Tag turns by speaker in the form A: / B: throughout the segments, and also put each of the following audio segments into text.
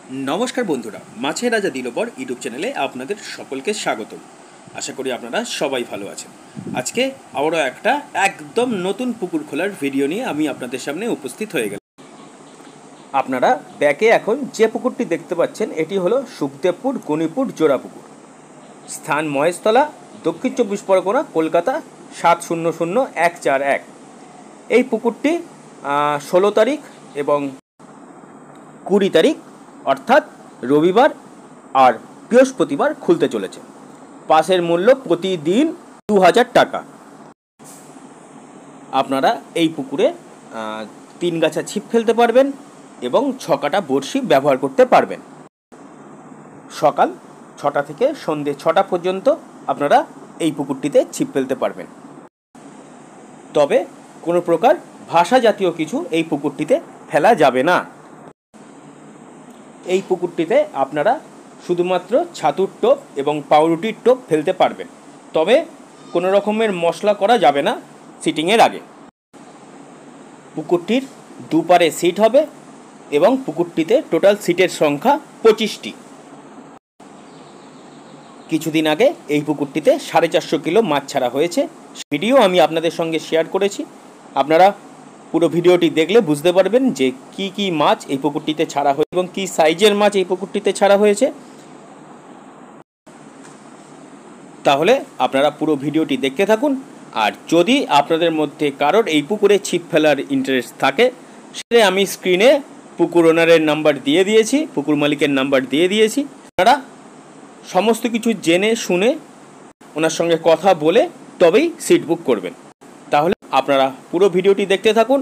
A: नमस्कार बंधुरा माछेर राजा दिलबर यूट्यूब चैनेले आपनादेर सकलके स्वागतम। आशा करी आपनारा सबाई भालो आछेन। आजके आबारो एकटा एकदम नतून पुकुर खोलार भिडियो निये आमी आपनादेर सामने उपस्थित हये गेलाम। आपनारा बैके एखन जे पुकुरटी देखते पाच्छेन एटी हलो सुखदेवपुर गणिपुर जोड़ा पुकुर। स्थान महेशतला, दक्षिण चब्बिश परगना, कलकाता 700141। এই পুকুরটি 16 তারিখ এবং 20 তারিখ অর্থাৎ রবিবার আর বৃহস্পতিবার খুলতে চলেছে। পাসের মূল্য প্রতিদিন 2000 টাকা। আপনারা এই পুকুরে 3 গাছা ছিপ ফেলতে পারবেন এবং 6 কাটা বড়শি ব্যবহার করতে পারবেন। সকাল 6টা থেকে সন্ধ্যে 6টা পর্যন্ত আপনারা এই পুকুরটিতে ছিপ ফেলতে পারবেন। তবে কোনো প্রকার ভাষা জাতীয় কিছু এই পুকুরটিতে ফেলা যাবে না। এই পুকুরটিতে আপনারা শুধুমাত্র ছাতুর টোপ এবং পাউরুটির টোপ ফেলতে পারবেন। তবে কোনো রকমের মশলা করা যাবে না সিটিংয়ের আগে। পুকুরটির দুপারে সিট হবে এবং পুকুরটিতে টোটাল সিটের সংখ্যা 25টি। কিছুদিন আগে এই পুকুরটিতে 450 কিলো মাছ ছাড়া হয়েছে। ভিডিও আমি আপনাদের সঙ্গে শেয়ার করেছি। আপনারা পুরো ভিডিওটি দেখলে বুঝতে পারবেন যে কি কি মাছ এই পুকুরটিতে ছাড়া হয়েছে এবং কি সাইজের মাছ এই পুকুরটিতে ছাড়া হয়েছে। তাহলে আপনারা পুরো ভিডিওটি দেখতে থাকুন। আর যদি আপনাদের মধ্যে কারোর এই পুকুরে ছিপ ফেলার ইন্টারেস্ট থাকে সেটা আমি স্ক্রিনে পুকুর ওনারের নাম্বার দিয়ে দিয়েছি, পুকুর মালিকের নাম্বার দিয়ে দিয়েছি। আপনারা সমস্ত কিছু জেনে শুনে ওনার সঙ্গে কথা বলে তবেই সিট বুক করবেন। তাহলে আপনারা পুরো ভিডিওটি দেখতে থাকুন।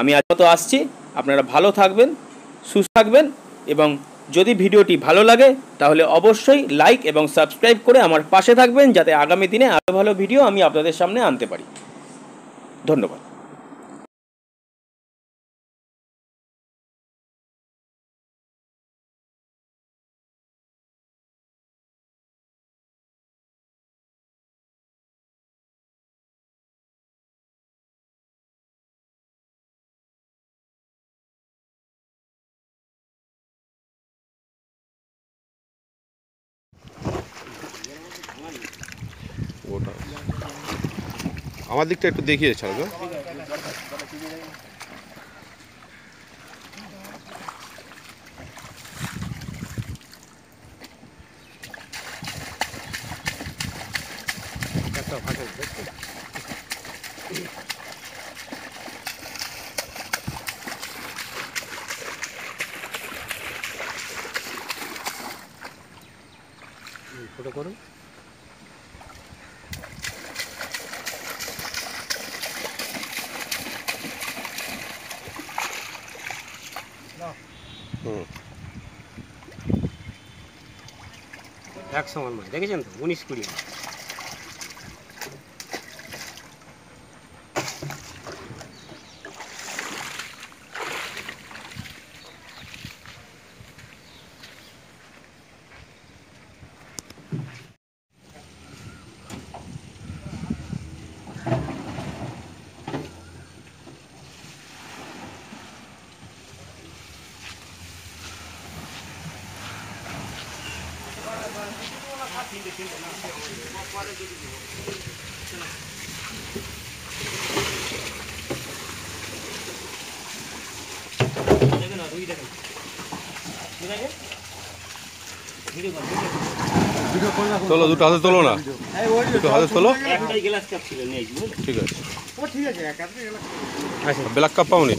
A: আমি আজ তো আসছি, আপনারা ভালো থাকবেন, সুস্থ থাকবেন এবং যদি ভিডিওটি ভালো লাগে তাহলে অবশ্যই লাইক এবং সাবস্ক্রাইব করে আমার পাশে থাকবেন যাতে আগামী দিনে আরও ভালো ভিডিও আমি আপনাদের সামনে আনতে পারি। ধন্যবাদ।
B: ওটা আমার দিকটা একটু দেখিয়ে ছাড়ো। ফটো করুন।
C: এক সমান মাছ দেখেছেন তো 19-20।
B: তোলো, দুটো হাতে তোলো না, দুটো হাতে তোলো। ঠিক আছে, ব্ল্যাক কাপ পাওনি?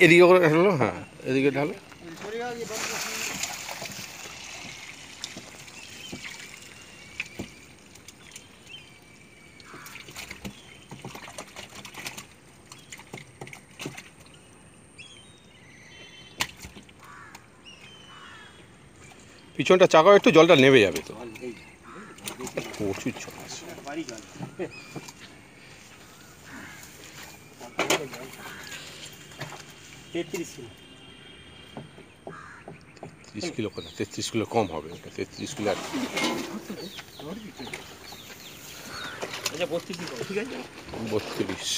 B: এদিকে করে ঢালো। হ্যাঁ, এদিকে ঢালো। পিছনটা চাকাও একটু জলটা নেমে যাবে তো প্রচুর জল আছে।
C: বাড়ি জল 33 কিলো
B: 30 কিলো করে 33 কিলো কম হবে, ওটা 33 কিলো আর
C: আচ্ছা 32 কিলো ঠিক আছে
B: 32।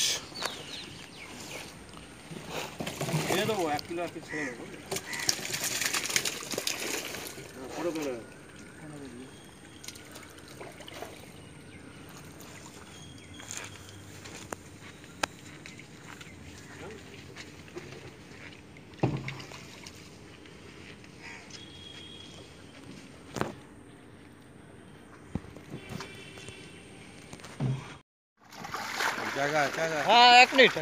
C: ছেড়ে দেবো 1 কিলো আর কি ছেড়ে দেবো পুরো করে হ্যাঁ 1 মিনিট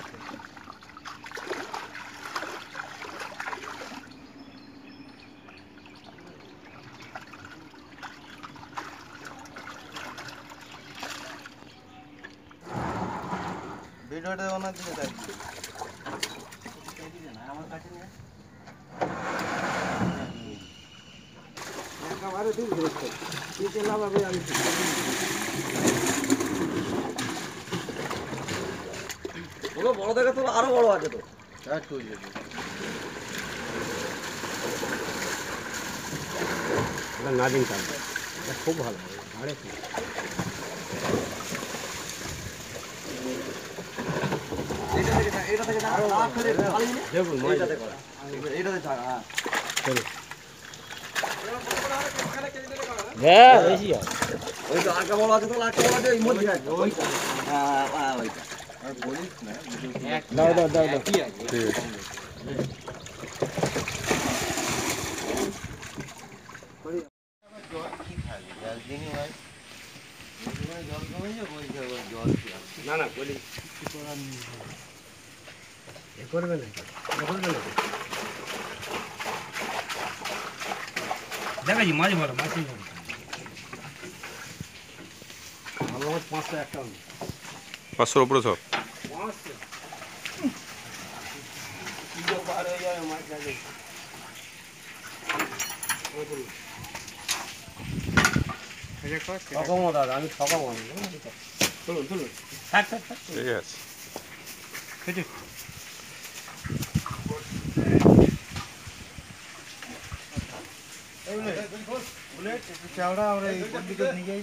C: ভিডিওটা ওনার দিকে দেখি আমার কাছে নিয়ে একেবারে দূর হচ্ছে কি লাভ হবে আমি ওগুলো বড় দেখে তো আরো বড় আছে তো নাদিন কাজ খুব ভালো আরে হ্যাঁ বেশি হয় ওই তো আরকা বড় আছে তো আরকা বড় আছে এই মধ্যে আছে ওই হ্যাঁ ওইটা আর বলিস না দাও দাও দাও দাও
B: ঠিক আছে।
C: না না বলি এ করবে না করবে না দেখাচ্ছি মাছ ভালো মাছই ভালো ভালো মাছ 500 একটা
B: 500 উপরে সব
C: 500 কিলো পার হয়ে যাবে মাছ যাবে ঠকামো দাদা আমি ঠকামো চলুন চলুন থাক থাক থাক
B: ঠিক আছে।
C: বুলেট চাওড়া আমরা এই দিকে নিয়ে যাই